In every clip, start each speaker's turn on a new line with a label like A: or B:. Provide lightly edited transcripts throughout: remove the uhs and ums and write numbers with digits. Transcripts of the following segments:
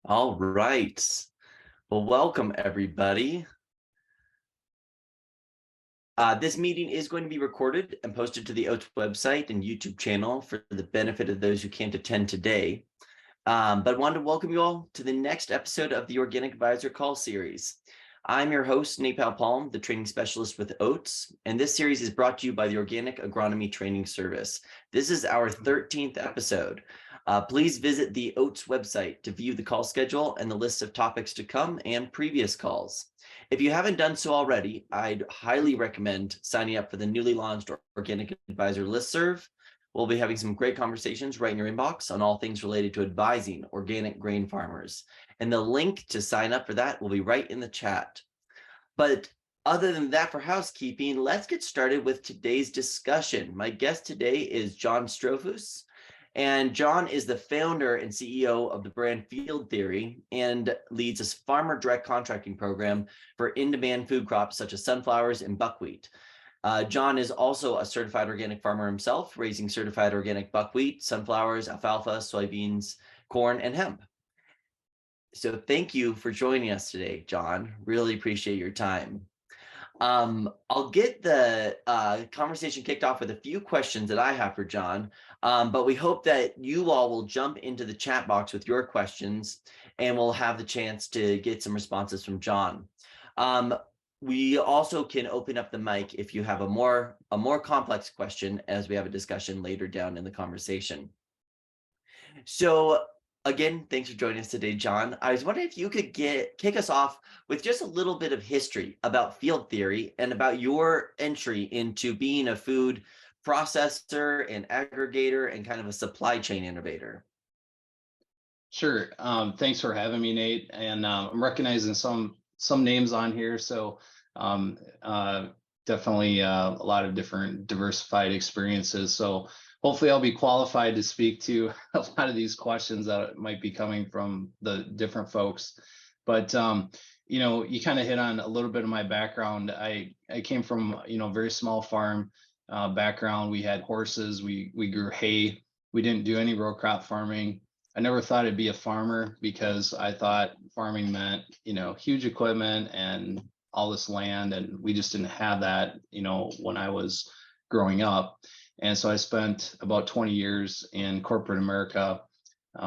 A: All right. Well, welcome everybody. This meeting is going to be recorded and posted to the OATS website and YouTube channel for the benefit of those who can't attend today. But I wanted to welcome you all to the next episode of the Organic Advisor Call series. I'm your host, Powell-Palm, the training specialist with OATS, and this series is brought to you by the Organic Agronomy Training Service. This is our 13th episode. Please visit the OATS website to view the call schedule and the list of topics to come and previous calls. If you haven't done so already, I'd highly recommend signing up for the newly launched Organic Advisor listserv. We'll be having some great conversations right in your inbox on all things related to advising organic grain farmers. And the link to sign up for that will be right in the chat. But other than that, for housekeeping, let's get started with today's discussion. My guest today is John Strohfus. And John is the founder and CEO of the brand Field Theory and leads a farmer direct contracting program for in-demand food crops such as sunflowers and buckwheat. John is also a certified organic farmer himself, raising certified organic buckwheat, sunflowers, alfalfa, soybeans, corn, and hemp. So thank you for joining us today, John. Really appreciate your time. I'll get the conversation kicked off with a few questions that I have for John, but we hope that you all will jump into the chat box with your questions and we'll have the chance to get some responses from John. We also can open up the mic if you have a more complex question as we have a discussion later down in the conversation. So again, thanks for joining us today, John. I was wondering if you could kick us off with just a little bit of history about Field Theory and about your entry into being a food processor and aggregator and kind of a supply chain innovator.
B: Sure. Thanks for having me, Nate. And I'm recognizing some names on here. So definitely a lot of different diversified experiences. So hopefully I'll be qualified to speak to a lot of these questions that might be coming from the different folks. But you kind of hit on a little bit of my background. I came from a very small farm background. We had horses. We grew hay. We didn't do any row crop farming. I never thought I'd be a farmer because I thought farming meant, huge equipment and all this land. And we just didn't have that, when I was growing up. And so I spent about 20 years in corporate America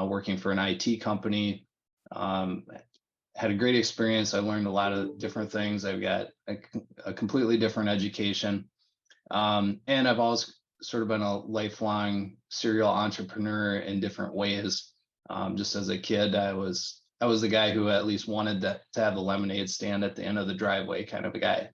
B: working for an IT company. Had a great experience. I learned a lot of different things. I've got a completely different education. And I've always sort of been a lifelong serial entrepreneur in different ways. Just as a kid, I was the guy who at least wanted to have the lemonade stand at the end of the driveway kind of a guy.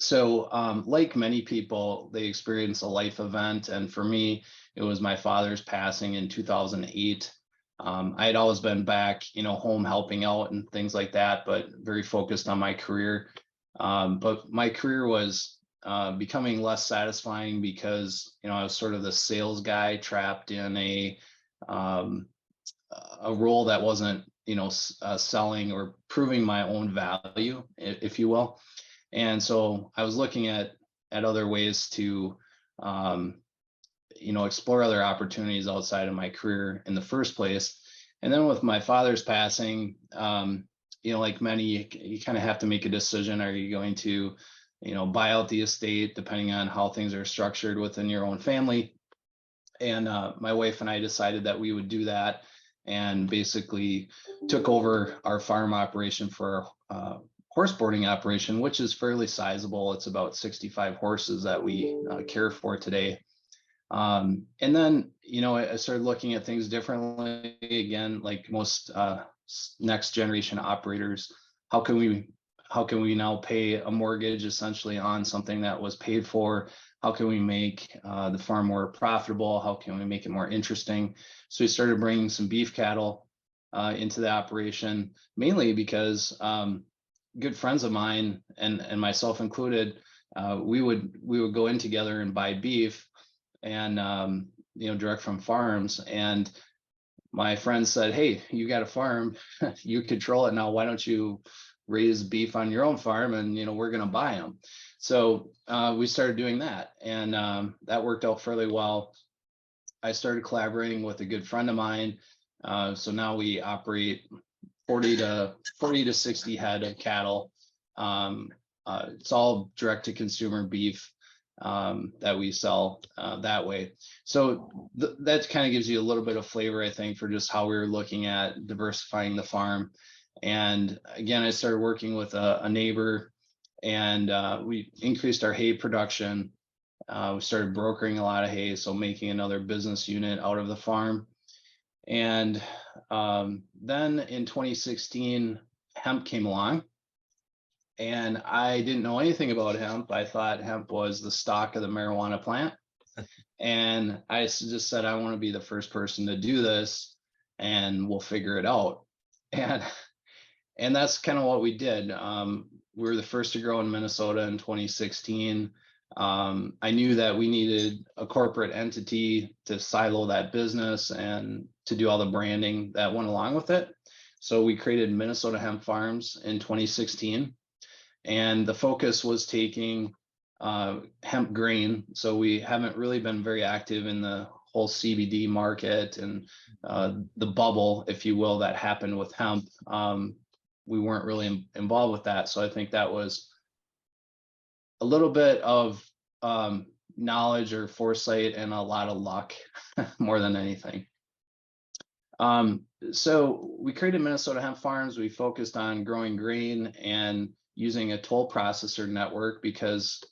B: So like many people, they experience a life event. And for me, it was my father's passing in 2008. I had always been back, home helping out and things like that, but very focused on my career. But my career was becoming less satisfying because, I was sort of the sales guy trapped in a role that wasn't, selling or proving my own value, if you will. And so I was looking at other ways to, explore other opportunities outside of my career in the first place. And then with my father's passing, like many, you kind of have to make a decision. Are you going to, buy out the estate, depending on how things are structured within your own family? And my wife and I decided that we would do that, and basically took over our farm operation for horse boarding operation, which is fairly sizable. It's about 65 horses that we care for today. And then, I started looking at things differently again, like most next generation operators. How can we now pay a mortgage essentially on something that was paid for? How can we make the farm more profitable? How can we make it more interesting? So we started bringing some beef cattle into the operation, mainly because good friends of mine and myself included, we would go in together and buy beef and direct from farms. And my friend said, "Hey, you got a farm, you control it now. Why don't you raise beef on your own farm, and we're going to buy them." So we started doing that, and that worked out fairly well. I started collaborating with a good friend of mine So now we operate 40 to 60 head of cattle. It's all direct to consumer beef that we sell that way. So that kind of gives you a little bit of flavor, I think, for just how we were looking at diversifying the farm. And again, I started working with a neighbor, and we increased our hay production. We started brokering a lot of hay, so making another business unit out of the farm. And then in 2016, hemp came along, and I didn't know anything about hemp. I thought hemp was the stalk of the marijuana plant. And I just said, I want to be the first person to do this, and we'll figure it out. And that's kind of what we did. We were the first to grow in Minnesota in 2016. I knew that we needed a corporate entity to silo that business and to do all the branding that went along with it. So we created Minnesota Hemp Farms in 2016. And the focus was taking hemp grain. So we haven't really been very active in the whole CBD market and the bubble, if you will, that happened with hemp. We weren't really involved with that. So I think that was a little bit of knowledge or foresight and a lot of luck more than anything. So we created Minnesota Hemp Farms. We focused on growing grain and using a toll processor network because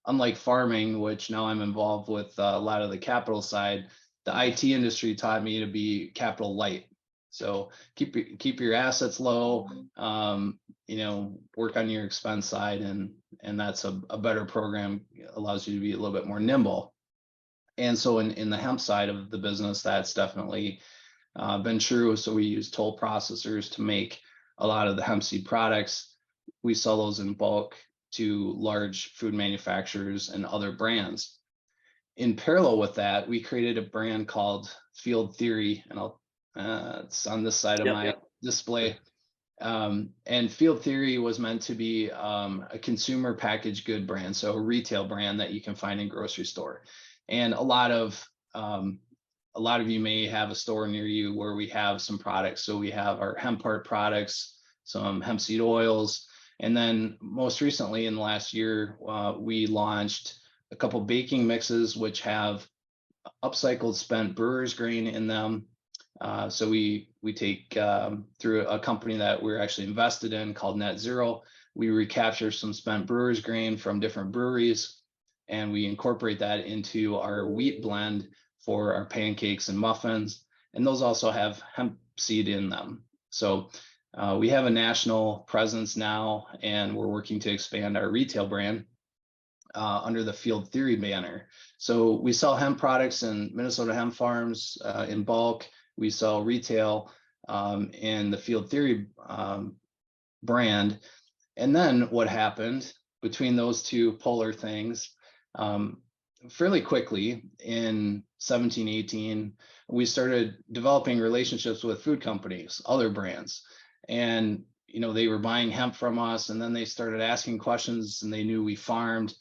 B: unlike farming, which now I'm involved with a lot of the capital side, the IT industry taught me to be capital light. So keep your assets low, work on your expense side, and that's a better program. It allows you to be a little bit more nimble. And so in the hemp side of the business, that's definitely been true. So we use toll processors to make a lot of the hemp seed products. We sell those in bulk to large food manufacturers and other brands. In parallel with that, we created a brand called Field Theory, and it's on this side of my display. And Field Theory was meant to be a consumer packaged good brand, so a retail brand that you can find in grocery store. And a lot of you may have a store near you where we have some products. So we have our hemp heart products, some hemp seed oils, and then most recently in the last year, we launched a couple baking mixes which have upcycled spent brewer's grain in them. So we take through a company that we're actually invested in called Net Zero. We recapture some spent brewer's grain from different breweries, and we incorporate that into our wheat blend for our pancakes and muffins. And those also have hemp seed in them. So we have a national presence now, and we're working to expand our retail brand under the Field Theory banner. So we sell hemp products in Minnesota Hemp Farms in bulk. We sell retail in the Field Theory brand. And then what happened between those two polar things, fairly quickly in 17, 18, we started developing relationships with food companies, other brands. And, they were buying hemp from us, and then they started asking questions, and they knew we farmed.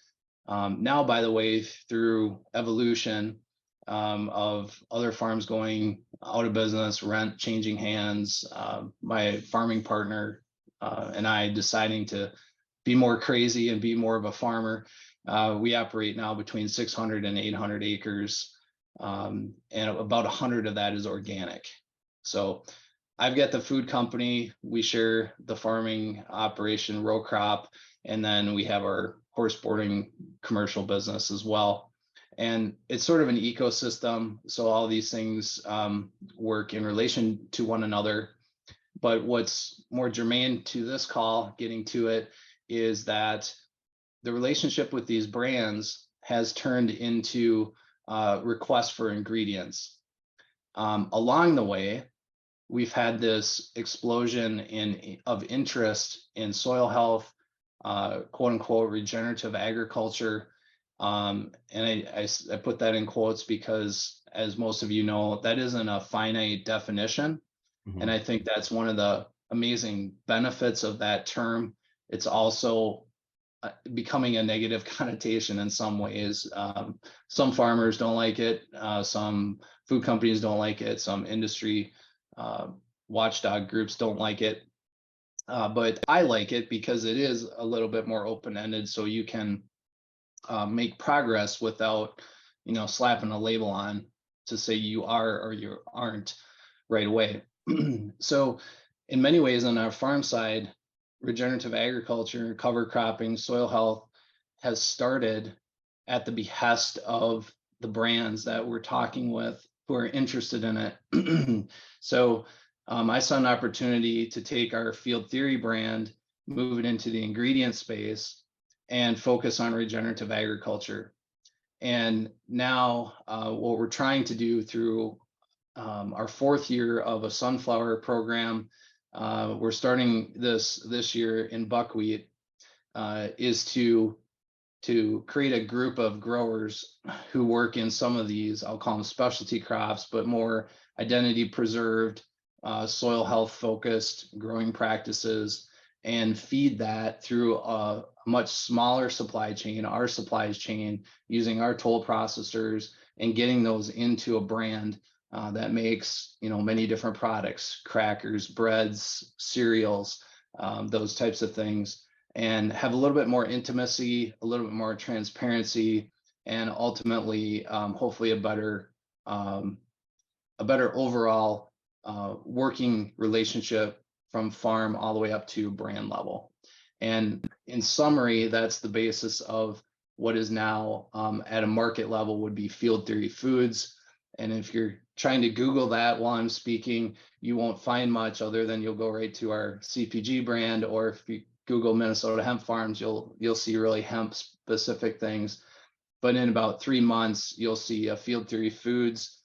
B: Now, by the way, through evolution of other farms going out of business, rent changing hands, my farming partner and I deciding to be more crazy and be more of a farmer. We operate now between 600 and 800 acres, and about 100 of that is organic. So I've got the food company, we share the farming operation, row crop, and then we have our horse boarding commercial business as well. And it's sort of an ecosystem. So all these things work in relation to one another. But what's more germane to this call, getting to it, is that the relationship with these brands has turned into requests for ingredients. Along the way, we've had this explosion of interest in soil health, quote unquote, regenerative agriculture. And I put that in quotes because, as most of you know, that isn't a finite definition. Mm-hmm. And I think that's one of the amazing benefits of that term. It's also becoming a negative connotation in some ways. Some farmers don't like it. Some food companies don't like it. Some industry watchdog groups don't like it. But I like it because it is a little bit more open-ended, so you can make progress without, slapping a label on to say you are or you aren't right away. So in many ways on our farm side, regenerative agriculture, cover cropping, soil health has started at the behest of the brands that we're talking with who are interested in it. So I saw an opportunity to take our Field Theory brand, move it into the ingredient space, and focus on regenerative agriculture. And now what we're trying to do through our 4th year of a sunflower program, we're starting this year in buckwheat, is to create a group of growers who work in some of these, I'll call them specialty crops, but more identity preserved, soil health focused growing practices, and feed that through a much smaller supply chain, our supply chain, using our toll processors and getting those into a brand that makes, many different products, crackers, breads, cereals, those types of things, and have a little bit more intimacy, a little bit more transparency, and ultimately, hopefully a better overall working relationship from farm all the way up to brand level. And in summary, that's the basis of what is now at a market level would be Field Theory Foods. And if you're trying to Google that while I'm speaking, you won't find much other than you'll go right to our CPG brand, or if you Google Minnesota hemp farms, you'll see really hemp specific things. But in about 3 months, you'll see a Field Theory Foods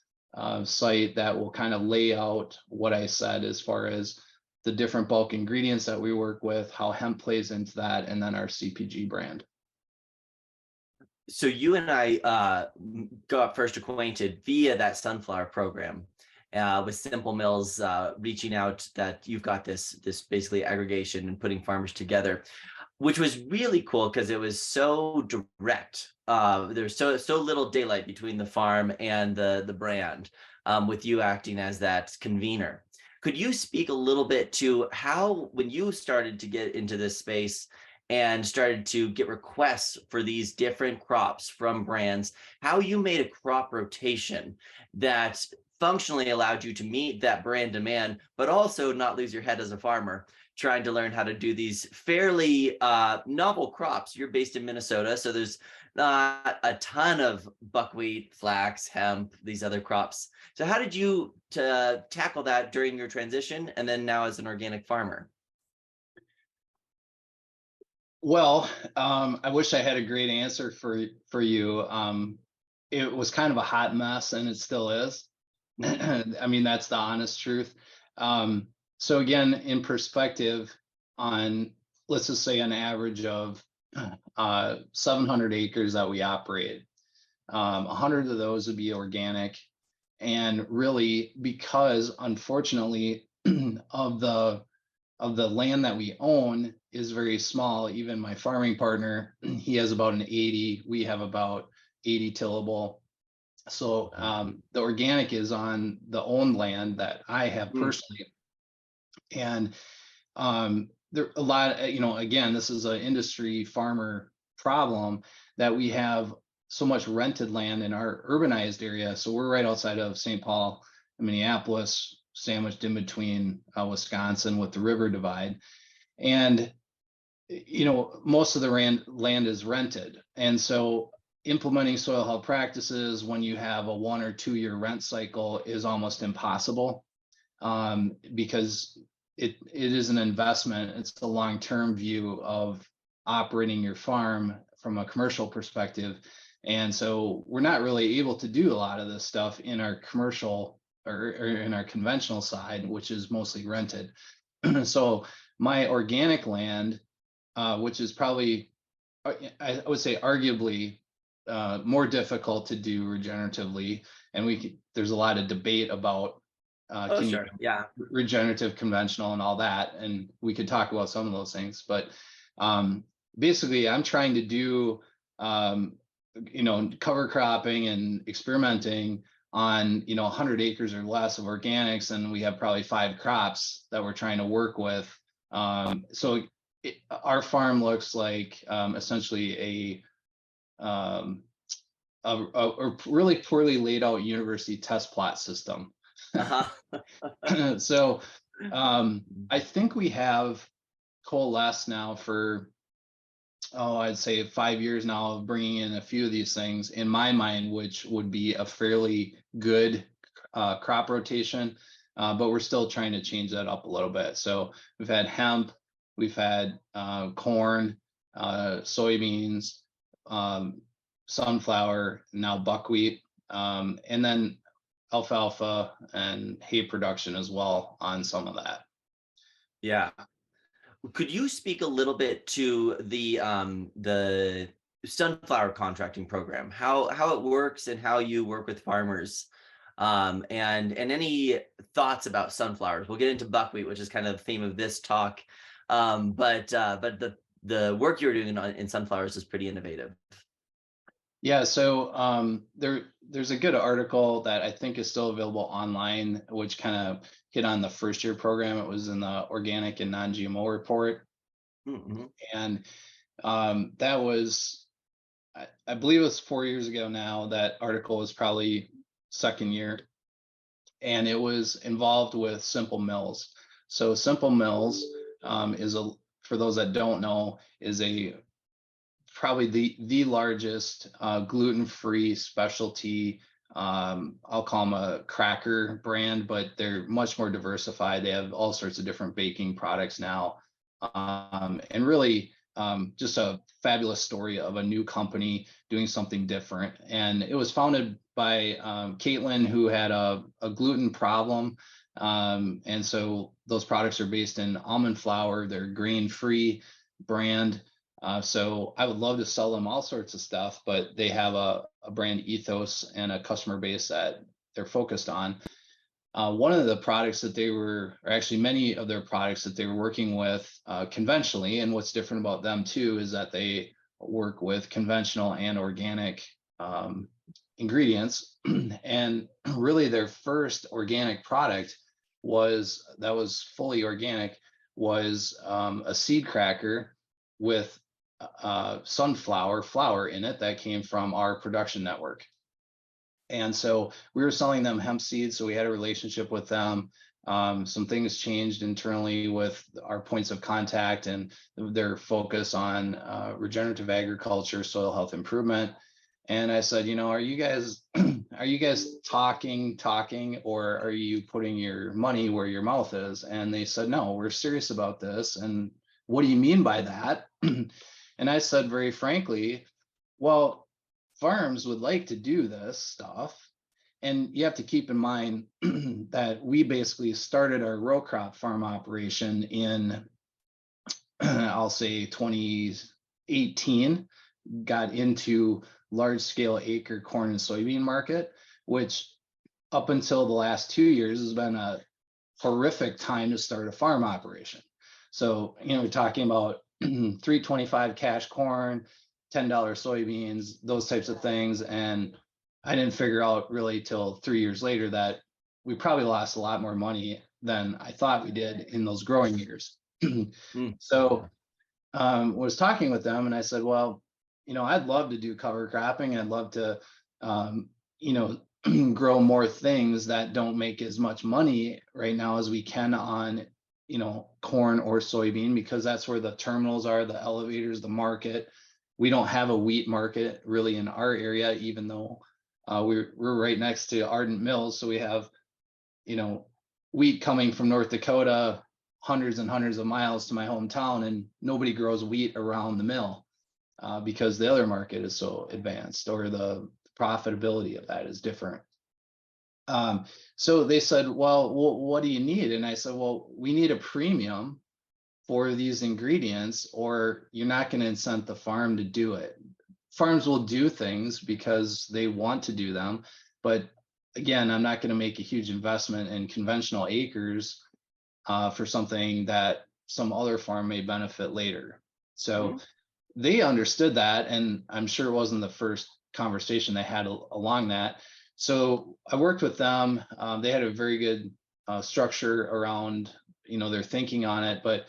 B: site that will kind of lay out what I said as far as the different bulk ingredients that we work with, how hemp plays into that, and then our CPG brand.
A: So you and I got first acquainted via that sunflower program with Simple Mills reaching out that you've got this basically aggregation and putting farmers together, which was really cool because it was so direct. There's so little daylight between the farm and the brand, with you acting as that convener. Could you speak a little bit to how, when you started to get into this space and started to get requests for these different crops from brands, how you made a crop rotation that functionally allowed you to meet that brand demand, but also not lose your head as a farmer, trying to learn how to do these fairly novel crops. You're based in Minnesota, so there's not a ton of buckwheat, flax, hemp, these other crops. So how did you tackle that during your transition and then now as an organic farmer?
B: Well, I wish I had a great answer for you. It was kind of a hot mess, and it still is. I mean, that's the honest truth. So again, in perspective, on, let's just say, an average of 700 acres that we operate, 100 of those would be organic. And really, because unfortunately of the land that we own is very small. Even my farming partner, he has about an 80, we have about 80 tillable. So the organic is on the owned land that I have personally. And there a lot, again, this is an industry farmer problem that we have so much rented land in our urbanized area. So we're right outside of St. Paul and Minneapolis, sandwiched in between Wisconsin with the river divide. And, most of the land is rented. And so implementing soil health practices when you have a 1 or 2 year rent cycle is almost impossible, because it is an investment. It's the long-term view of operating your farm from a commercial perspective. And so we're not really able to do a lot of this stuff in our commercial or in our conventional side, which is mostly rented. So my organic land, which is probably, I would say, arguably more difficult to do regeneratively, and there's a lot of debate about regenerative, conventional, and all that, and we could talk about some of those things. But basically I'm trying to do, cover cropping and experimenting on, 100 acres or less of organics. And we have probably 5 crops that we're trying to work with. Our farm looks like essentially a really poorly laid out university test plot system.
A: Uh-huh.
B: So I think we have coalesced now for, I'd say 5 years now of bringing in a few of these things in my mind, which would be a fairly good crop rotation. But we're still trying to change that up a little bit. So we've had hemp, we've had corn, soybeans, sunflower, now buckwheat, and then alfalfa and hay production as well on some of that.
A: Yeah. Could you speak a little bit to the sunflower contracting program, how it works and how you work with farmers, and any thoughts about sunflowers? We'll get into buckwheat, which is kind of the theme of this talk, but the work you're doing in sunflowers is pretty innovative.
B: Yeah, so there's a good article that I think is still available online, which kind of hit on the first year program. It was in the organic and non-GMO report.
A: Mm-hmm.
B: And that was, I believe it was 4 years ago now. That article was probably second year. And it was involved with Simple Mills. So Simple Mills for those that don't know, is probably the largest gluten-free specialty, I'll call them a cracker brand, but they're much more diversified. They have all sorts of different baking products now, and really just a fabulous story of a new company doing something different. And it was founded by Caitlin, who had a gluten problem, and so those products are based in almond flour. They're grain-free brand. So I would love to sell them all sorts of stuff, but they have a brand ethos and a customer base that they're focused on. One of the products that many of their products that they were working with conventionally, and what's different about them too, is that they work with conventional and organic ingredients. And really their first organic product that was fully organic was a seed cracker with sunflower flour in it that came from our production network. And so we were selling them hemp seeds, so we had a relationship with them. Some things changed internally with our points of contact and their focus on regenerative agriculture, soil health improvement. And I said, are you guys talking, or are you putting your money where your mouth is? And they said, no, we're serious about this. And what do you mean by that? And I said, very frankly, well, farms would like to do this stuff. And you have to keep in mind that we basically started our row crop farm operation in, I'll say 2018, got into large scale acre corn and soybean market, which up until the last 2 years has been a horrific time to start a farm operation. So, we're talking about $3.25 cash corn, $10 soybeans, those types of things. And I didn't figure out really till 3 years later that we probably lost a lot more money than I thought we did in those growing years. So was talking with them and I said, well, I'd love to do cover cropping. I'd love to, grow more things that don't make as much money right now as we can on, corn or soybean, because that's where the terminals are, the elevators, the market. We don't have a wheat market really in our area, even though we're right next to Ardent Mills. So we have, wheat coming from North Dakota, hundreds and hundreds of miles to my hometown, and nobody grows wheat around the mill because the other market is so advanced, or the profitability of that is different. So they said, well, what do you need? And I said, well, we need a premium for these ingredients, or you're not going to incent the farm to do it. Farms will do things because they want to do them. But again, I'm not going to make a huge investment in conventional acres for something that some other farm may benefit later. So they understood that, and I'm sure it wasn't the first conversation they had along that. So I worked with them. They had a very good structure around, their thinking on it. But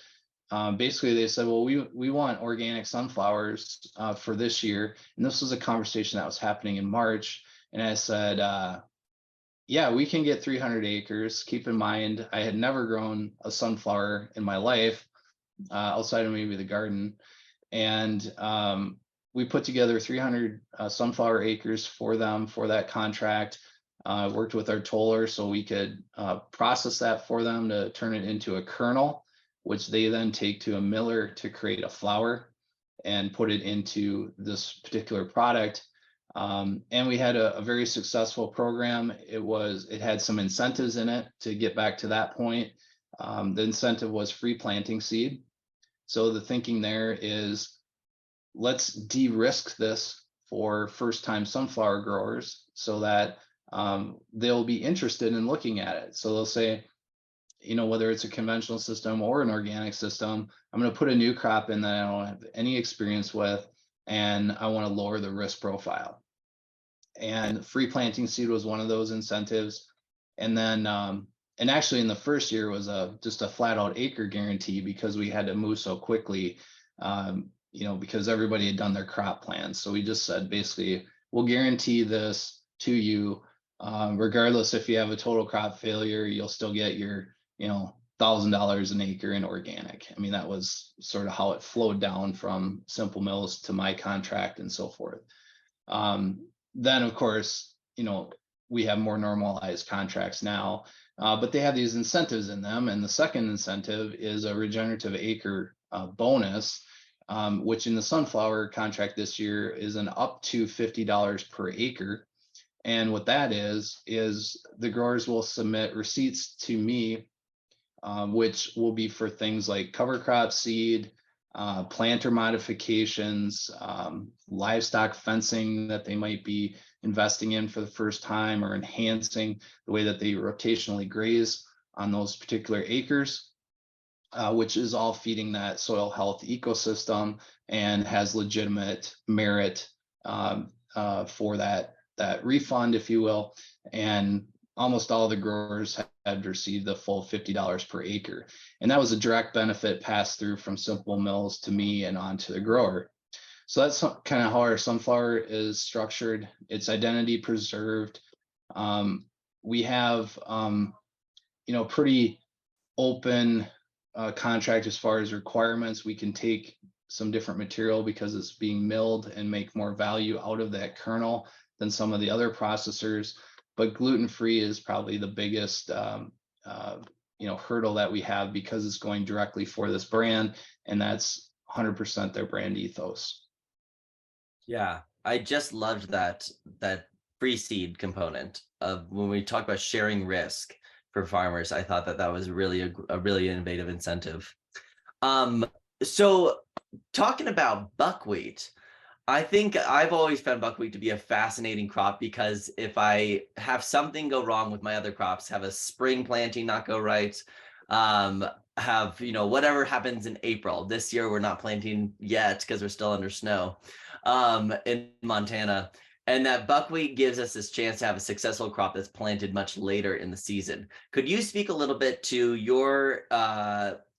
B: basically, they said, "Well, we want organic sunflowers for this year." And this was a conversation that was happening in March. And I said, "Yeah, we can get 300 acres. Keep in mind, I had never grown a sunflower in my life outside of maybe the garden." And we put together 300 sunflower acres for them for that contract. Worked with our toller so we could process that for them to turn it into a kernel, which they then take to a miller to create a flour and put it into this particular product. And we had a very successful program. It had some incentives in it to get back to that point. The incentive was free planting seed. So the thinking there is, let's de-risk this for first-time sunflower growers so that they'll be interested in looking at it. So they'll say, whether it's a conventional system or an organic system, I'm going to put a new crop in that I don't have any experience with, and I want to lower the risk profile. And free planting seed was one of those incentives. And then, and actually in the first year was just a flat out acre guarantee because we had to move so quickly, because everybody had done their crop plans. So we just said, basically, we'll guarantee this to you, regardless if you have a total crop failure, you'll still get your, $1,000 an acre in organic. I mean, that was sort of how it flowed down from Simple Mills to my contract and so forth. Then, of course, we have more normalized contracts now, but they have these incentives in them. And the second incentive is a regenerative acre bonus, which in the sunflower contract this year is an up to $50 per acre. And what that is the growers will submit receipts to me, which will be for things like cover crop seed, planter modifications, livestock fencing that they might be investing in for the first time, or enhancing the way that they rotationally graze on those particular acres, which is all feeding that soil health ecosystem and has legitimate merit for that refund, if you will. And almost all the growers had received the full $50 per acre. And that was a direct benefit passed through from Simple Mills to me and on to the grower. So that's kind of how our sunflower is structured. It's identity preserved. We have, pretty open contract as far as requirements. We can take some different material because it's being milled and make more value out of that kernel than some of the other processors. But gluten-free is probably the biggest hurdle that we have because it's going directly for this brand, and that's 100% their brand ethos.
A: Yeah, I just loved that free seed component of when we talk about sharing risk for farmers. I thought that was really a really innovative incentive. So talking about buckwheat, I think I've always found buckwheat to be a fascinating crop because if I have something go wrong with my other crops, have a spring planting not go right, have, whatever happens in April. This year, we're not planting yet because we're still under snow in Montana. And that buckwheat gives us this chance to have a successful crop that's planted much later in the season. Could you speak a little bit to your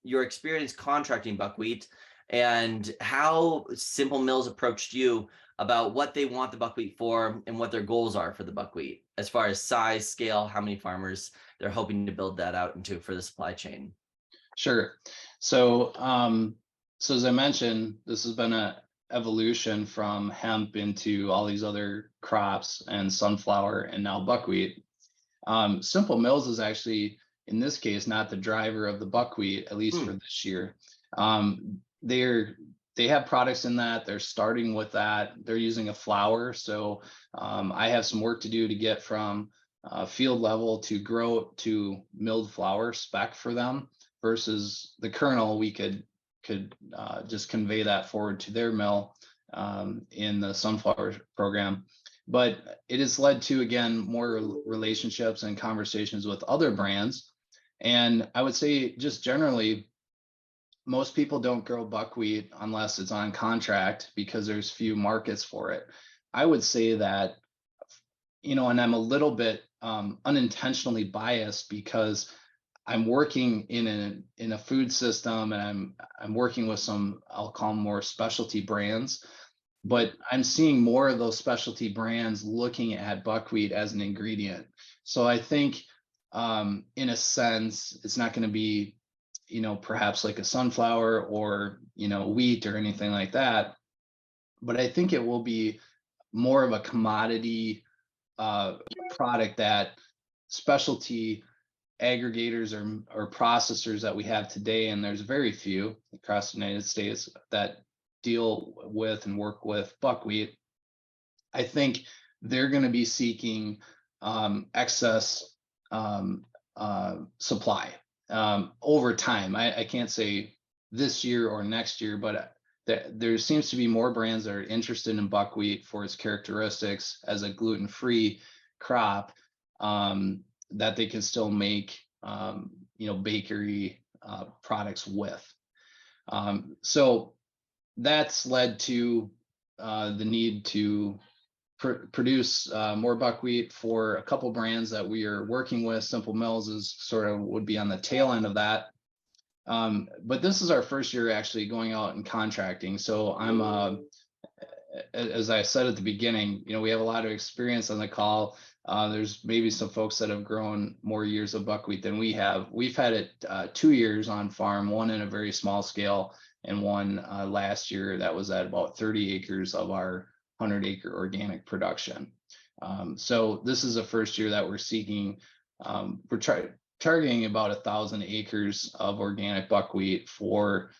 A: experience contracting buckwheat and how Simple Mills approached you about what they want the buckwheat for and what their goals are for the buckwheat as far as size, scale, how many farmers they're hoping to build that out into for the supply chain?
B: Sure. So, as I mentioned, this has been an evolution from hemp into all these other crops and sunflower and now buckwheat. Simple Mills is actually, in this case, not the driver of the buckwheat, at least for this year. They have products in that. They're starting with that. They're using a flour. So I have some work to do to get from field level to grow to milled flour spec for them versus the kernel. We could just convey that forward to their mill in the sunflower program. But it has led to, again, more relationships and conversations with other brands. And I would say just generally, most people don't grow buckwheat unless it's on contract because there's few markets for it. I would say that, and I'm a little bit unintentionally biased because I'm working in a food system, and I'm working with some, I'll call them more specialty brands, but I'm seeing more of those specialty brands looking at buckwheat as an ingredient. So I think, in a sense, it's not going to be, perhaps like a sunflower or, wheat or anything like that. But I think it will be more of a commodity product that specialty aggregators or processors that we have today, and there's very few across the United States that deal with and work with buckwheat. I think they're going to be seeking excess supply over time. I can't say this year or next year, but there seems to be more brands that are interested in buckwheat for its characteristics as a gluten-free crop, that they can still make, bakery products with. So that's led to the need to produce more buckwheat for a couple brands that we are working with. Simple Mills is sort of would be on the tail end of that. But this is our first year actually going out and contracting. So I'm, as I said at the beginning, we have a lot of experience on the call. There's maybe some folks that have grown more years of buckwheat than we have. We've had it 2 years on farm, one in a very small scale, and one last year that was at about 30 acres of our 100-acre organic production. So this is the first year that we're seeking. We're targeting about 1,000 acres of organic buckwheat for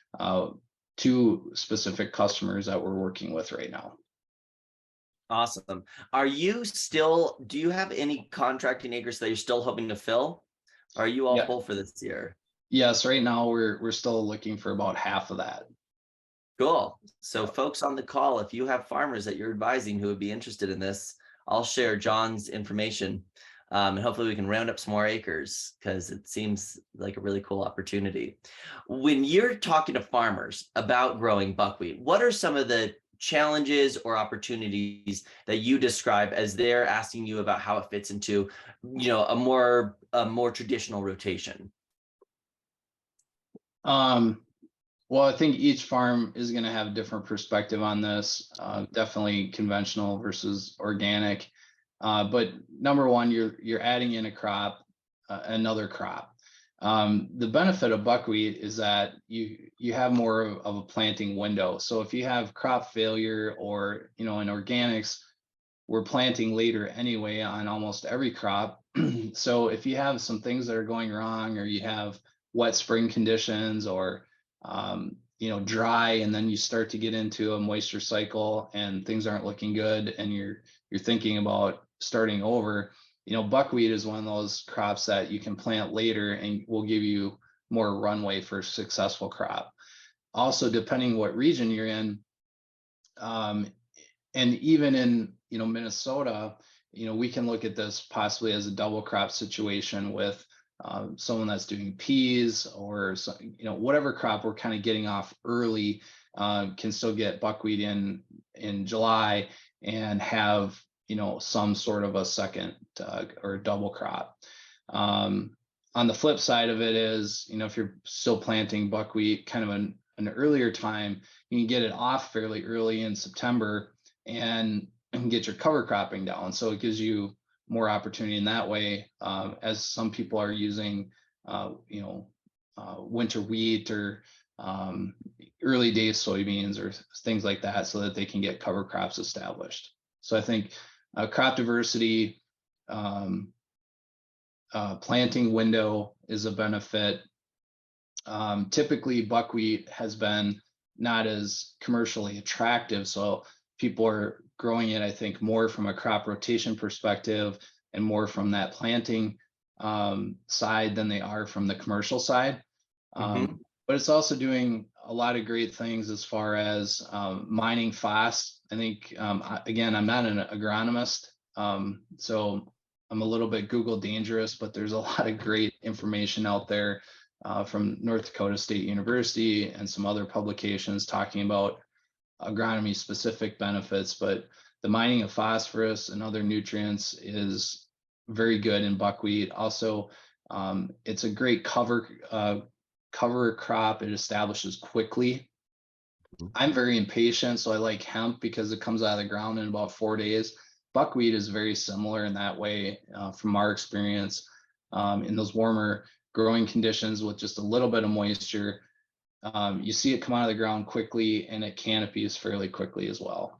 B: 2 specific customers that we're working with right now.
A: Awesome. Do you have any contracting acres that you're still hoping to fill? Or are you all full for this year?
B: Yes, right now we're still looking for about half of that.
A: Cool. So folks on the call, if you have farmers that you're advising who would be interested in this, I'll share John's information. And hopefully we can round up some more acres, because it seems like a really cool opportunity. When you're talking to farmers about growing buckwheat, what are some of the challenges or opportunities that you describe as they're asking you about how it fits into, a more traditional rotation?
B: Well, I think each farm is going to have a different perspective on this. Definitely conventional versus organic. But number one, you're adding in a crop, another crop. The benefit of buckwheat is that you have more of a planting window. So if you have crop failure, or in organics, we're planting later anyway on almost every crop. So if you have some things that are going wrong, or you have wet spring conditions, or dry, and then you start to get into a moisture cycle and things aren't looking good, and you're thinking about starting over, buckwheat is one of those crops that you can plant later and will give you more runway for a successful crop. Also, depending what region you're in, and even in Minnesota, we can look at this possibly as a double crop situation with someone that's doing peas, or whatever crop we're kind of getting off early, can still get buckwheat in July and have some sort of a second or double crop. On the flip side of it is, if you're still planting buckwheat kind of an earlier time, you can get it off fairly early in September and get your cover cropping down. So it gives you more opportunity in that way, as some people are using, winter wheat or early days soybeans or things like that, so that they can get cover crops established. So I think crop diversity, planting window is a benefit. Typically, buckwheat has been not as commercially attractive, so people are growing it, I think, more from a crop rotation perspective and more from that planting side than they are from the commercial side. But it's also doing a lot of great things as far as mining phos. I think, again, I'm not an agronomist, so I'm a little bit Google dangerous, but there's a lot of great information out there from North Dakota State University and some other publications talking about agronomy specific benefits, but the mining of phosphorus and other nutrients is very good in buckwheat. Also, it's a great cover crop. It establishes quickly. I'm very impatient, so I like hemp because it comes out of the ground in about 4 days. Buckwheat is very similar in that way, from our experience, in those warmer growing conditions with just a little bit of moisture. You see it come out of the ground quickly, and it canopies fairly quickly as well.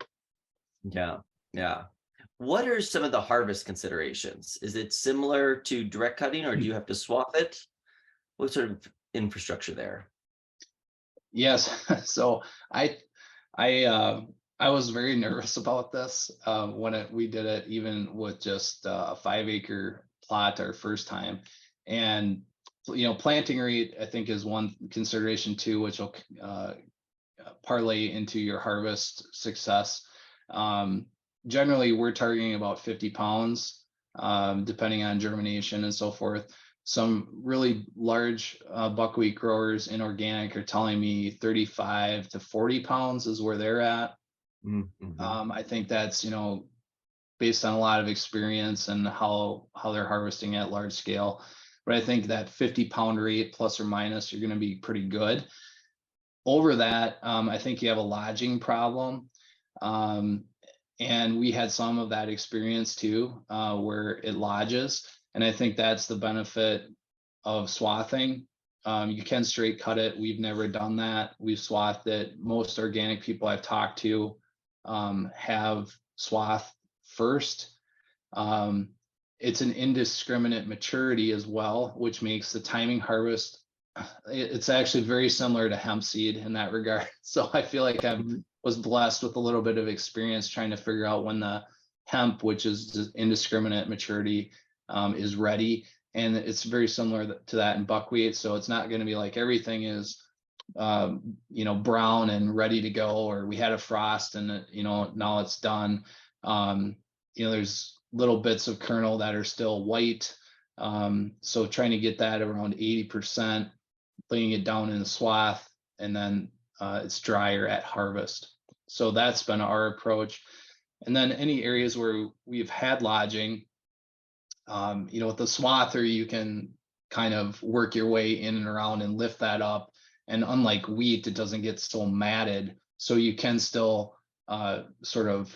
A: Yeah, yeah. What are some of the harvest considerations? Is it similar to direct cutting, or do you have to swath it? What sort of infrastructure there?
B: Yes. So I I was very nervous about this when we did it, even with just a 5-acre plot our first time. And planting rate, I think, is one consideration too, which will parlay into your harvest success. Generally, we're targeting about 50 pounds, depending on germination and so forth. Some really large buckwheat growers in organic are telling me 35 to 40 pounds is where they're at.
A: Mm-hmm.
B: I think that's, based on a lot of experience and how they're harvesting at large scale. But I think that 50-pound rate plus or minus, you're going to be pretty good. Over that, I think you have a lodging problem. And we had some of that experience too, where it lodges. And I think that's the benefit of swathing. You can straight cut it. We've never done that. We've swathed it. Most organic people I've talked to have swath first. It's an indiscriminate maturity as well, which makes the timing harvest, it's actually very similar to hemp seed in that regard. So I feel like I was blessed with a little bit of experience trying to figure out when the hemp, which is indiscriminate maturity, is ready. And it's very similar to that in buckwheat. So it's not going to be like everything is brown and ready to go, or we had a frost and now it's done. There's little bits of kernel that are still white. So trying to get that around 80%, laying it down in a swath, and then it's drier at harvest. So that's been our approach. And then any areas where we've had lodging, with the swather, you can kind of work your way in and around and lift that up. And unlike wheat, it doesn't get so matted. So you can still sort of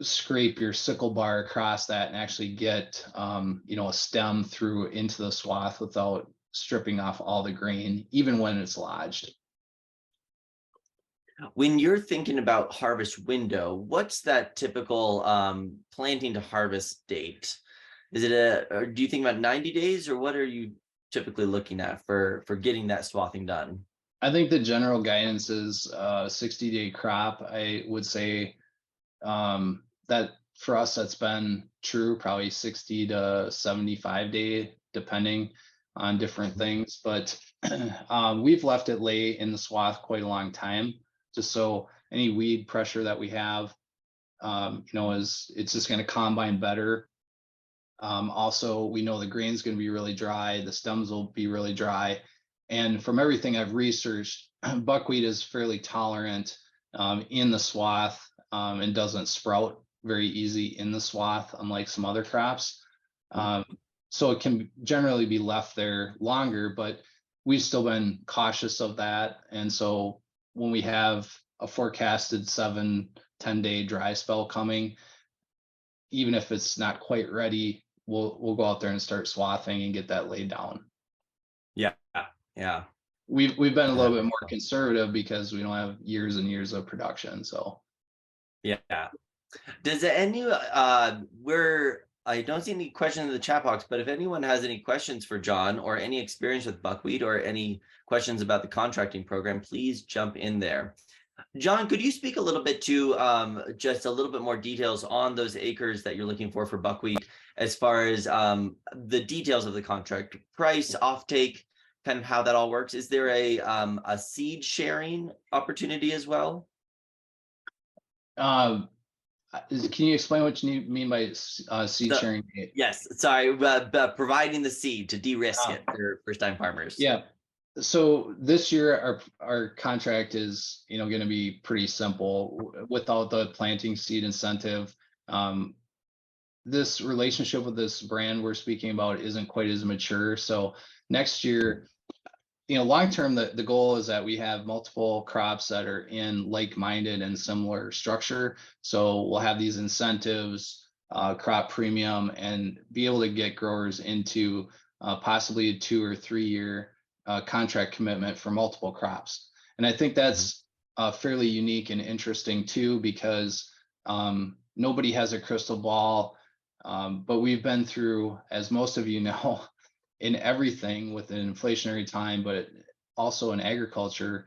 B: scrape your sickle bar across that and actually get, a stem through into the swath without stripping off all the grain, even when it's lodged.
A: When you're thinking about harvest window, what's that typical planting to harvest date? Is it or do you think about 90 days, or what are you typically looking at for getting that swathing done?
B: I think the general guidance is 60-day crop. I would say that for us, that's been true, probably 60 to 75 day, depending on different things. But we've left it lay in the swath quite a long time, just so any weed pressure that we have, it's just going to combine better. Also, we know the grain's going to be really dry, the stems will be really dry. And from everything I've researched, buckwheat is fairly tolerant in the swath and doesn't sprout very easy in the swath, unlike some other crops. So it can generally be left there longer, but we've still been cautious of that. And so when we have a forecasted 7-10 day dry spell coming, even if it's not quite ready, we'll go out there and start swathing and get that laid down.
A: Yeah.
B: We've been a little bit more conservative because we don't have years and years of production. So
A: yeah. Does any I don't see any questions in the chat box, but if anyone has any questions for John or any experience with buckwheat or any questions about the contracting program, please jump in there. John, could you speak a little bit to just a little bit more details on those acres that you're looking for buckwheat, as far as the details of the contract, price, offtake, kind of how that all works? Is there a seed sharing opportunity as well?
B: Can you explain what you mean by seed
A: So,
B: sharing date?
A: yes, sorry, providing the seed to de-risk it for first-time farmers.
B: Yeah. So this year, our contract is, going to be pretty simple without the planting seed incentive. This relationship with this brand we're speaking about isn't quite as mature. So next year, long term, the goal is that we have multiple crops that are in like-minded and similar structure. So we'll have these incentives, crop premium, and be able to get growers into possibly a 2 or 3 year contract commitment for multiple crops. And I think that's fairly unique and interesting too, because nobody has a crystal ball. But we've been through, as most of you know, in everything with an inflationary time, but also in agriculture,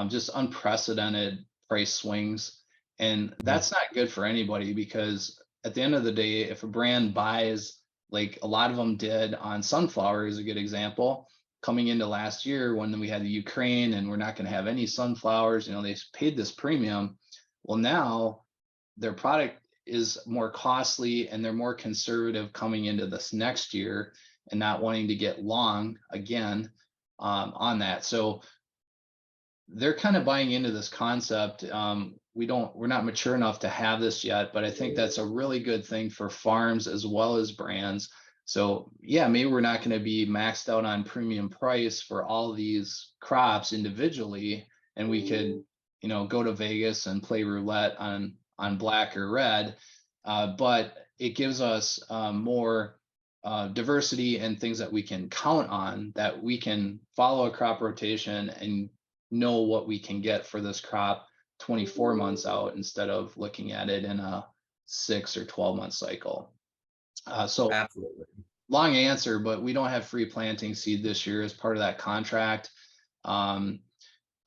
B: just unprecedented price swings. And that's not good for anybody, because at the end of the day, if a brand buys, like a lot of them did on sunflower is a good example, coming into last year when we had the Ukraine and we're not going to have any sunflowers, they paid this premium. Well, now their product is more costly and they're more conservative coming into this next year and not wanting to get long again on that. So they're kind of buying into this concept. We're not mature enough to have this yet, but I think that's a really good thing for farms as well as brands. So yeah, maybe we're not going to be maxed out on premium price for all these crops individually, and we could, go to Vegas and play roulette on black or red, but it gives us more diversity and things that we can count on, that we can follow a crop rotation and know what we can get for this crop 24 months out instead of looking at it in a 6 or 12 month cycle. So
A: Absolutely.
B: Long answer, but we don't have free planting seed this year as part of that contract. I'm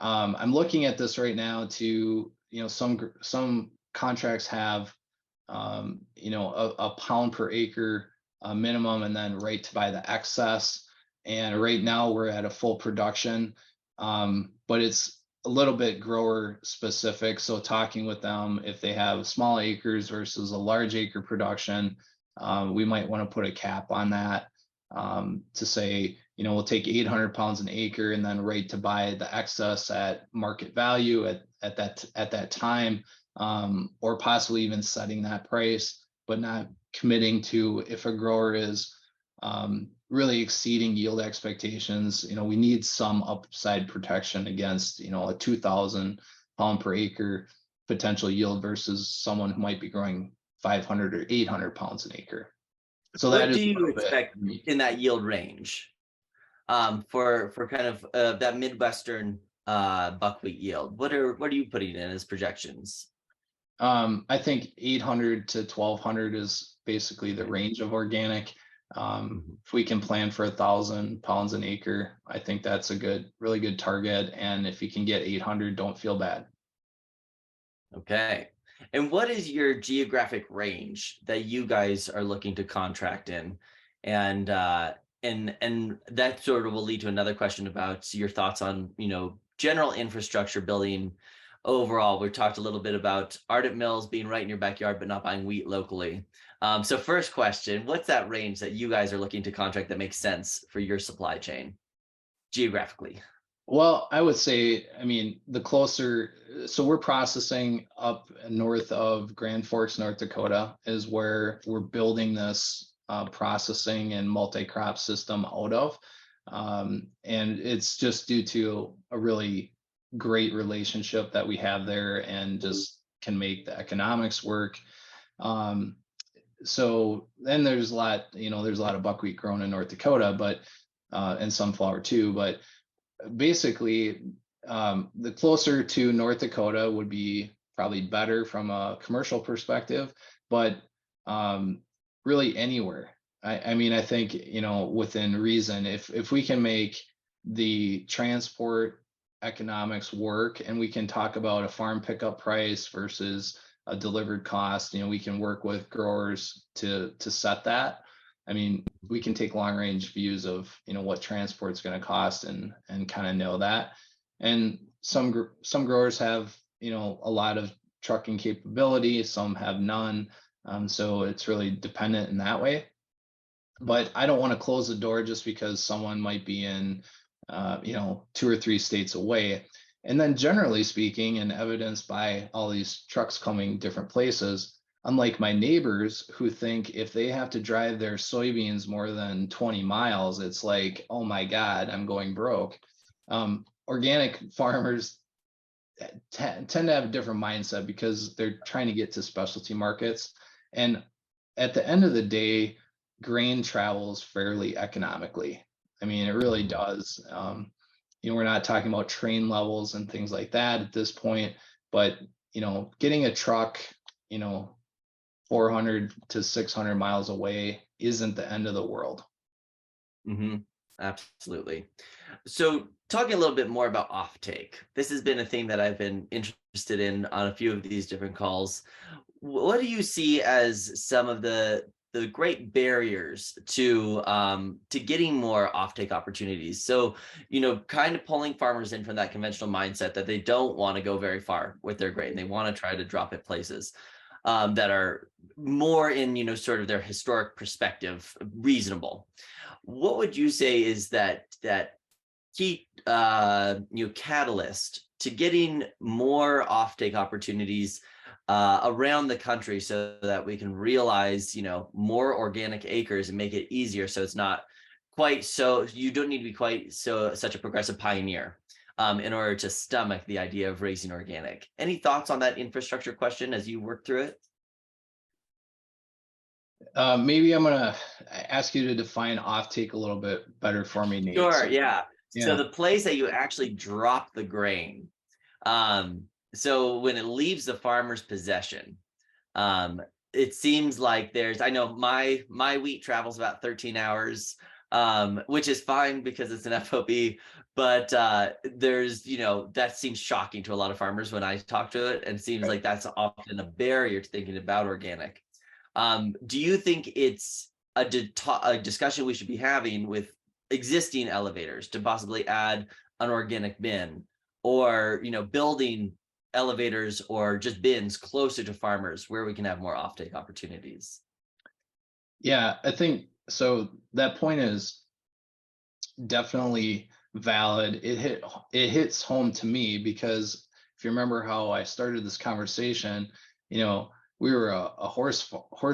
B: looking at this right now to, some contracts have, a pound per acre minimum and then right to buy the excess. And right now we're at a full production, but it's a little bit grower specific. So talking with them, if they have small acres versus a large acre production, we might want to put a cap on that, to say, we'll take 800 pounds an acre and then right to buy the excess at market value at that time, or possibly even setting that price, but not committing to, if a grower is really exceeding yield expectations, we need some upside protection against, a 2,000 pound per acre potential yield versus someone who might be growing 500 or 800 pounds an acre. So
A: what do you expect in that yield range for kind of that Midwestern buckwheat yield? What are you putting in as projections?
B: I think 800 to 1,200 is basically the range of organic. If we can plan for 1,000 pounds an acre, I think that's a really good target. And if you can get 800, don't feel bad.
A: Okay. And what is your geographic range that you guys are looking to contract in? And that sort of will lead to another question about your thoughts on, general infrastructure building overall. We talked a little bit about Ardent Mills being right in your backyard, but not buying wheat locally. So first question, what's that range that you guys are looking to contract that makes sense for your supply chain geographically?
B: Well, I would say, the closer, so we're processing up north of Grand Forks, North Dakota, is where we're building this processing and multi-crop system out of. And it's just due to a really great relationship that we have there and just can make the economics work. So then there's a lot of buckwheat grown in North Dakota, but and sunflower too, but basically, the closer to North Dakota would be probably better from a commercial perspective, but really anywhere. I think, within reason, if we can make the transport economics work and we can talk about a farm pickup price versus a delivered cost, we can work with growers to set that. We can take long range views of, what transport's going to cost and kind of know that. And some growers have, a lot of trucking capability, some have none. So it's really dependent in that way. But I don't want to close the door just because someone might be in, 2 or 3 states away. And then generally speaking, and evidenced by all these trucks coming different places, unlike my neighbors who think if they have to drive their soybeans more than 20 miles, it's like, oh my God, I'm going broke. Organic farmers tend to have a different mindset because they're trying to get to specialty markets. And at the end of the day, grain travels fairly economically. I mean, it really does. We're not talking about train levels and things like that at this point, but getting a truck, 400 to 600 miles away isn't the end of the world.
A: Mm-hmm. Absolutely. So talking a little bit more about offtake, this has been a thing that I've been interested in on a few of these different calls. What do you see as some of the great barriers to getting more offtake opportunities? So, kind of pulling farmers in from that conventional mindset that they don't want to go very far with their grain. They want to try to drop it places that are more in, sort of their historic perspective, reasonable. What would you say is that key catalyst to getting more offtake opportunities around the country so that we can realize more organic acres and make it easier, so it's not quite so, you don't need to be quite such a progressive pioneer in order to stomach the idea of raising organic? Any thoughts on that infrastructure question as you work through it?
B: Maybe I'm gonna ask you to define offtake a little bit better for me, Nate.
A: Sure,
B: So,
A: yeah. So
B: yeah.
A: the place that you actually drop the grain, so when it leaves the farmer's possession, it seems like I know my wheat travels about 13 hours, which is fine because it's an FOB, but there's, that seems shocking to a lot of farmers when I talk to it, and it seems like that's often a barrier to thinking about organic. Do you think it's a discussion we should be having with existing elevators to possibly add an organic bin, or building elevators or just bins closer to farmers where we can have more offtake opportunities?
B: Yeah, I think so. That point is definitely valid. It hits home to me because if you remember how I started this conversation, we were a horse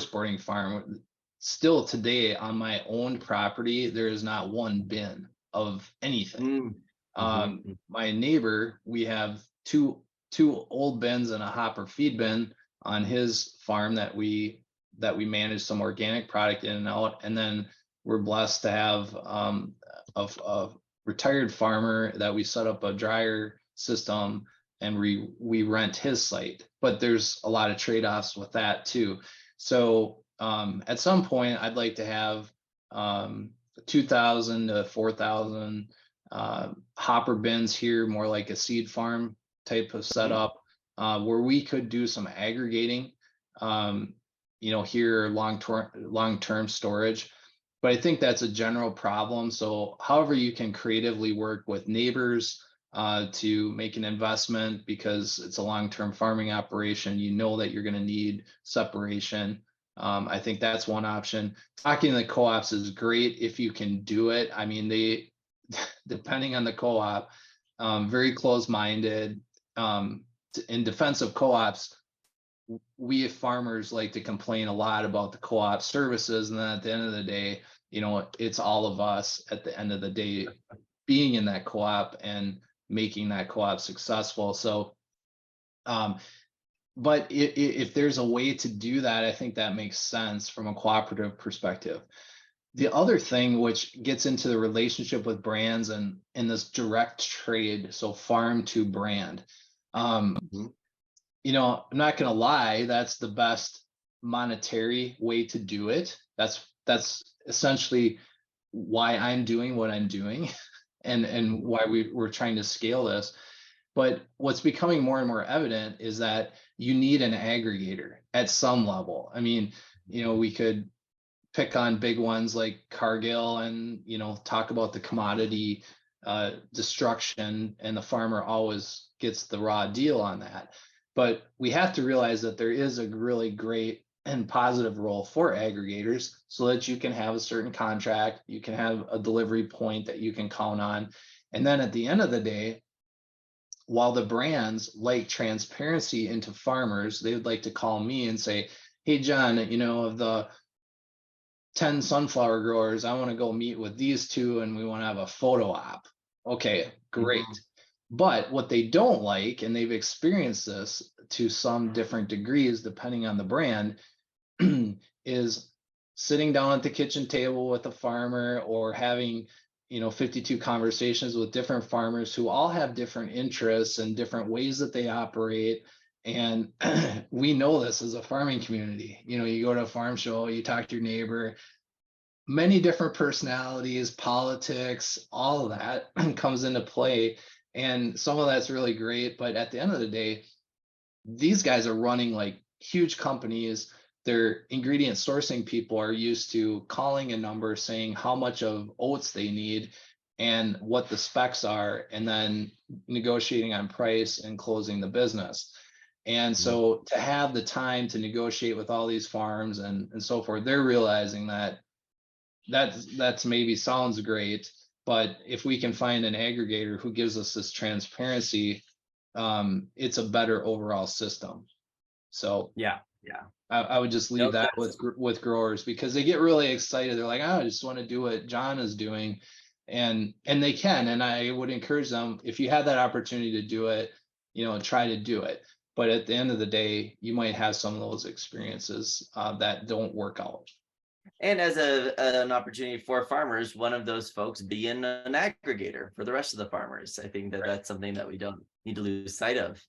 B: boarding farm. Still today on my own property, there is not one bin of anything. My neighbor, we have two old bins and a hopper feed bin on his farm that we manage some organic product in and out. And then we're blessed to have a retired farmer that we set up a dryer system and we rent his site. But there's a lot of trade-offs with that too. So at some point, I'd like to have 2,000 to 4,000 hopper bins here, more like a seed farm type of setup, where we could do some aggregating, here long-term storage. But I think that's a general problem. So however you can creatively work with neighbors to make an investment, because it's a long-term farming operation, that you're going to need separation. I think that's one option. Talking to the co-ops is great if you can do it. I mean, they, depending on the co-op, very close-minded. In defense of co-ops, we farmers like to complain a lot about the co-op services, and then at the end of the day, it's all of us at the end of the day being in that co-op and making that co-op successful. So, but if there's a way to do that, I think that makes sense from a cooperative perspective. The other thing, which gets into the relationship with brands and in this direct trade, so farm to brand, I'm not going to lie, that's the best monetary way to do it. That's essentially why I'm doing what I'm doing and why we're trying to scale this. But what's becoming more and more evident is that you need an aggregator at some level. I mean, we could pick on big ones like Cargill and, talk about the commodity destruction, and the farmer always gets the raw deal on that. But we have to realize that there is a really great and positive role for aggregators so that you can have a certain contract, you can have a delivery point that you can count on. And then at the end of the day, while the brands like transparency into farmers, they would like to call me and say, hey, John, of the 10 sunflower growers, I want to go meet with these two and we want to have a photo op. Okay, great.
A: Mhm.
B: But what they don't like, and they've experienced this to some different degrees, depending on the brand, is sitting down at the kitchen table with a farmer or having 52 conversations with different farmers who all have different interests and different ways that they operate. And we know this as a farming community. You go to a farm show, you talk to your neighbor, many different personalities, politics, all of that comes into play. And some of that's really great. But at the end of the day, these guys are running like huge companies. Their ingredient sourcing people are used to calling a number, saying how much of oats they need and what the specs are, and then negotiating on price and closing the business. And so to have the time to negotiate with all these farms and so forth, they're realizing that that's maybe sounds great, but if we can find an aggregator who gives us this transparency, it's a better overall system. So
A: Yeah.
B: I would just leave
A: No,
B: that
A: that's
B: with growers, because they get really excited. They're like, oh, I just want to do what John is doing, and they can. And I would encourage them, if you have that opportunity to do it, try to do it. But at the end of the day, you might have some of those experiences that don't work out.
A: and as an opportunity for farmers, one of those folks being an aggregator for the rest of the farmers. I think that
B: Right.
A: that's something that we don't need to lose sight of.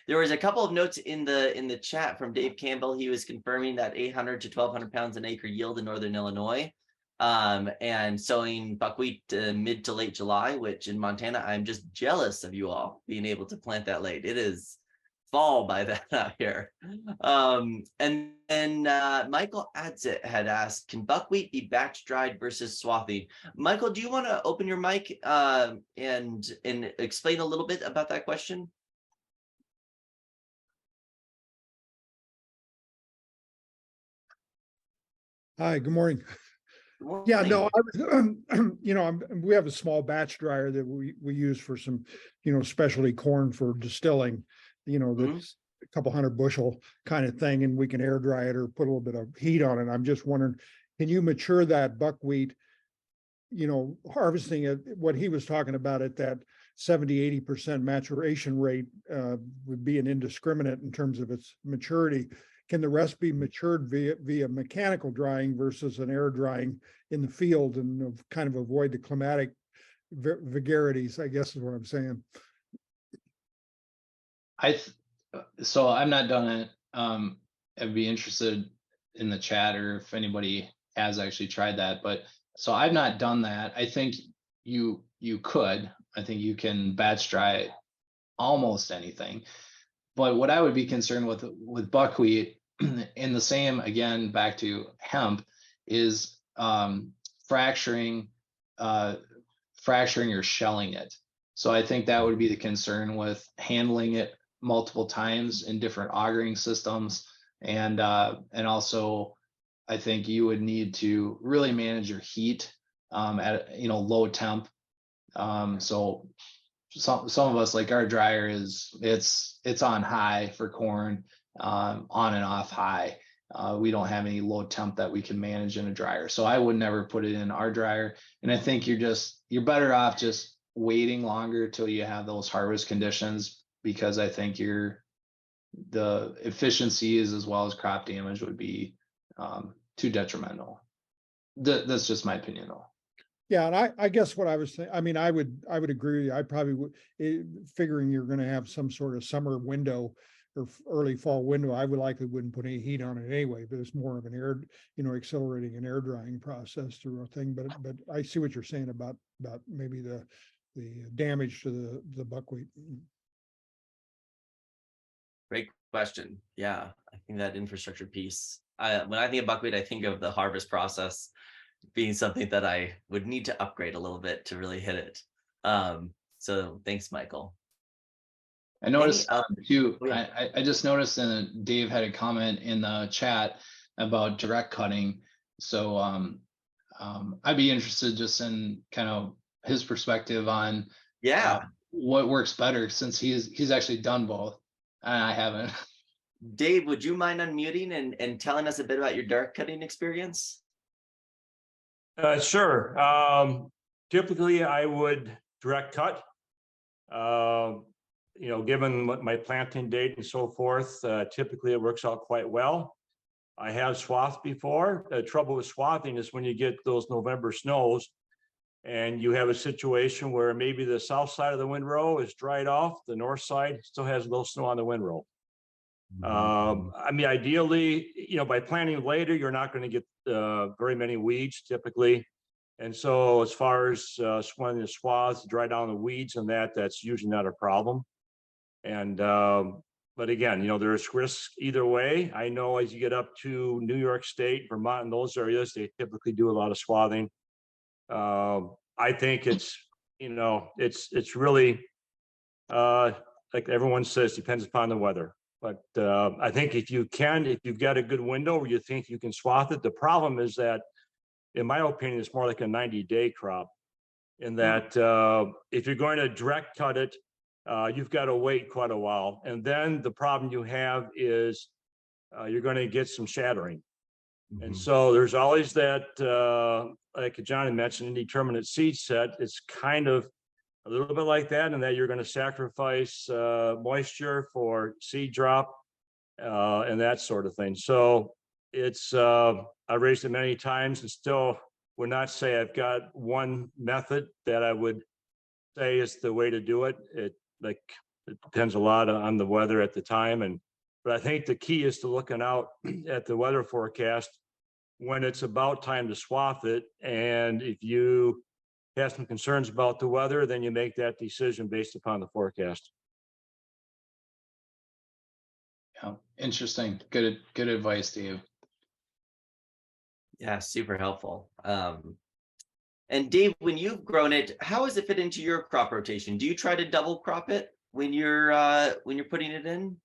A: There was a couple of notes in the chat from Dave Campbell. He was confirming that 800 to 1,200 pounds an acre yield in northern Illinois, and sowing buckwheat mid to late July, which in Montana, I'm just jealous of you all being able to plant that late. It is fall by that out here. And then Michael Adsit had asked, can buckwheat be batch dried versus swathing? Michael, do you want to open your mic and explain a little bit about that question?
C: Hi, good morning.
A: Good
C: Yeah, no,
A: morning.
C: I was, we have a small batch dryer that we use for some, specialty corn for distilling, that's a couple hundred bushel kind of thing, and we can air dry it or put a little bit of heat on it. I'm just wondering, can you mature that buckwheat, harvesting it, what he was talking about at that 70-80% maturation rate would be an indiscriminate in terms of its maturity. Can the rest be matured via mechanical drying versus an air drying in the field, and kind of avoid the climatic vagaries, I guess is what I'm saying.
B: So I'm not done it. I'd be interested in the chat or if anybody has actually tried that, but so I've not done that. I think you could. I think you can batch dry almost anything. But what I would be concerned with buckwheat, in the same, again, back to hemp, is fracturing or shelling it. So I think that would be the concern with handling it multiple times in different augering systems. And also, I think you would need to really manage your heat at low temp. So some of us, like our dryer it's on high for corn, on and off high. We don't have any low temp that we can manage in a dryer. So I would never put it in our dryer. And I think you're better off just waiting longer till you have those harvest conditions, because I think the efficiencies as well as crop damage would be too detrimental. That's just my opinion though.
C: Yeah, and I guess what I was saying, I mean, I would agree. I probably would, figuring you're going to have some sort of summer window or early fall window. I would likely wouldn't put any heat on it anyway, but it's more of an air, accelerating an air drying process through a thing. But I see what you're saying about maybe the damage to the buckwheat.
A: Great question. Yeah, I think that infrastructure piece. When I think of buckwheat, I think of the harvest process being something that I would need to upgrade a little bit to really hit it. So thanks, Michael.
B: I noticed too,
A: oh, yeah.
B: I just noticed and Dave had a comment in the chat about direct cutting. So I'd be interested just in kind of his perspective on
A: Yeah.
B: what works better, since he's actually done both and I haven't.
A: Dave, would you mind unmuting and telling us a bit about your dark cutting experience?
D: Sure. Typically, I would direct cut. Given what my planting date and so forth, typically it works out quite well. I have swathed before. The trouble with swathing is when you get those November snows and you have a situation where maybe the south side of the windrow is dried off, the north side still has a little snow on the windrow. Ideally, by planting later, you're not going to get very many weeds typically. And so as far as when the swaths dry down the weeds and that's usually not a problem. And but again, there's risk either way. I know as you get up to New York State, Vermont, and those areas, they typically do a lot of swathing. I think it's really like everyone says, depends upon the weather. But I think if you've got a good window where you think you can swath it, the problem is that, in my opinion, it's more like a 90-day crop, in that if you're going to direct cut it, you've got to wait quite a while. And then the problem you have is you're going to get some shattering. And so there's always that, like John had mentioned, indeterminate seed set. It's kind of a little bit like that, and that you're going to sacrifice moisture for seed drop and that sort of thing. So it's I raised it many times and still would not say I've got one method that I would say is the way to do it. It depends a lot on the weather at the time, but I think the key is to looking out at the weather forecast when it's about time to swath it. And if you have some concerns about the weather, then you make that decision based upon the forecast.
B: Yeah, interesting. Good advice, Dave.
A: Yeah, super helpful. And Dave, when you've grown it, how does it fit into your crop rotation? Do you try to double crop it when you're putting it in?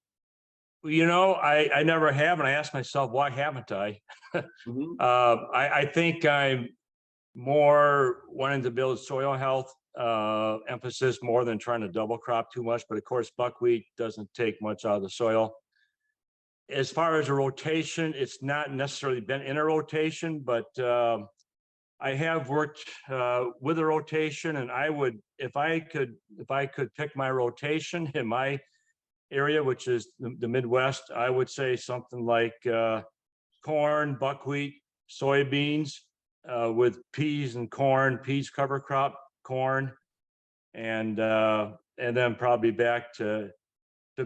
D: I never have, and I ask myself, why haven't I? I think I'm more wanting to build soil health emphasis more than trying to double crop too much. But of course, buckwheat doesn't take much out of the soil. As far as a rotation, it's not necessarily been in a rotation, but I have worked with a rotation, and I would, if I could pick my rotation in my area, which is the Midwest, I would say something like corn, buckwheat, soybeans, with peas and corn, peas cover crop, corn, and then probably back to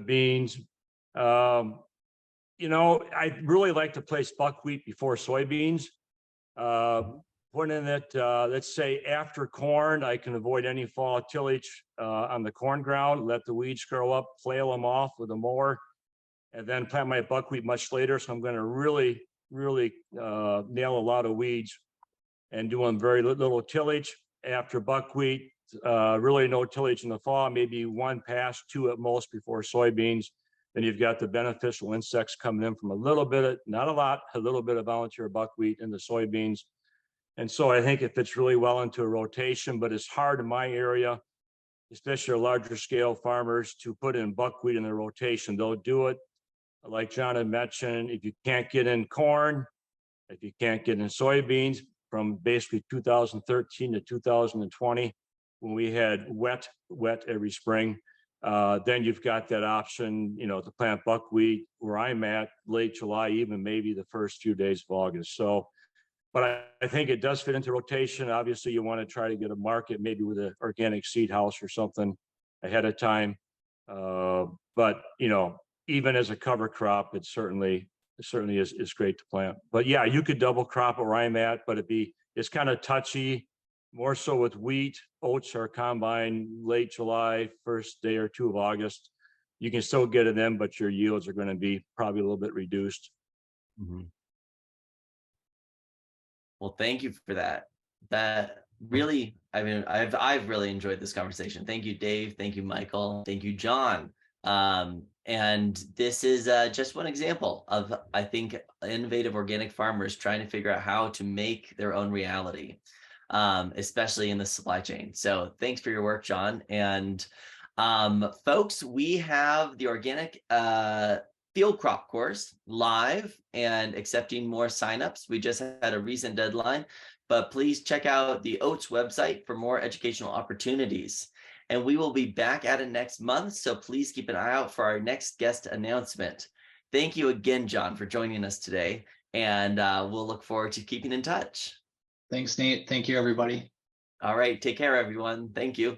D: beans. I really like to place buckwheat before soybeans. Put in it, let's say after corn, I can avoid any fall tillage on the corn ground, let the weeds grow up, flail them off with a mower, and then plant my buckwheat much later. So I'm going to really nail a lot of weeds and doing very little tillage after buckwheat. Really no tillage in the fall, maybe one pass, two at most before soybeans. Then you've got the beneficial insects coming in from a little bit of, not a lot, a little bit of volunteer buckwheat into soybeans. And so I think it fits really well into a rotation, but it's hard in my area, especially our larger scale farmers, to put in buckwheat in the rotation. They'll do it, like John had mentioned, if you can't get in corn, if you can't get in soybeans, from basically 2013 to 2020, when we had wet every spring, then you've got that option, to plant buckwheat where I'm at late July, even maybe the first few days of August. So, but I think it does fit into rotation. Obviously, you want to try to get a market, maybe with an organic seed house or something ahead of time. But even as a cover crop, it certainly is great to plant. But yeah, you could double crop it where I'm at, but it's kind of touchy, more so with wheat. Oats are combined late July, first day or two of August. You can still get it in, but your yields are going to be probably a little bit reduced.
A: Well, thank you for that. That really, I've really enjoyed this conversation. Thank you, Dave. Thank you, Michael. Thank you, John, And this is just one example of, I think, innovative organic farmers trying to figure out how to make their own reality, especially in the supply chain. So thanks for your work, John. And folks, we have the organic field crop course live and accepting more signups. We just had a recent deadline, but please check out the OATS website for more educational opportunities. And we will be back at it next month, so please keep an eye out for our next guest announcement. Thank you again, John, for joining us today, and we'll look forward to keeping in touch.
B: Thanks, Nate. Thank you, everybody.
A: All right, take care, everyone. Thank you.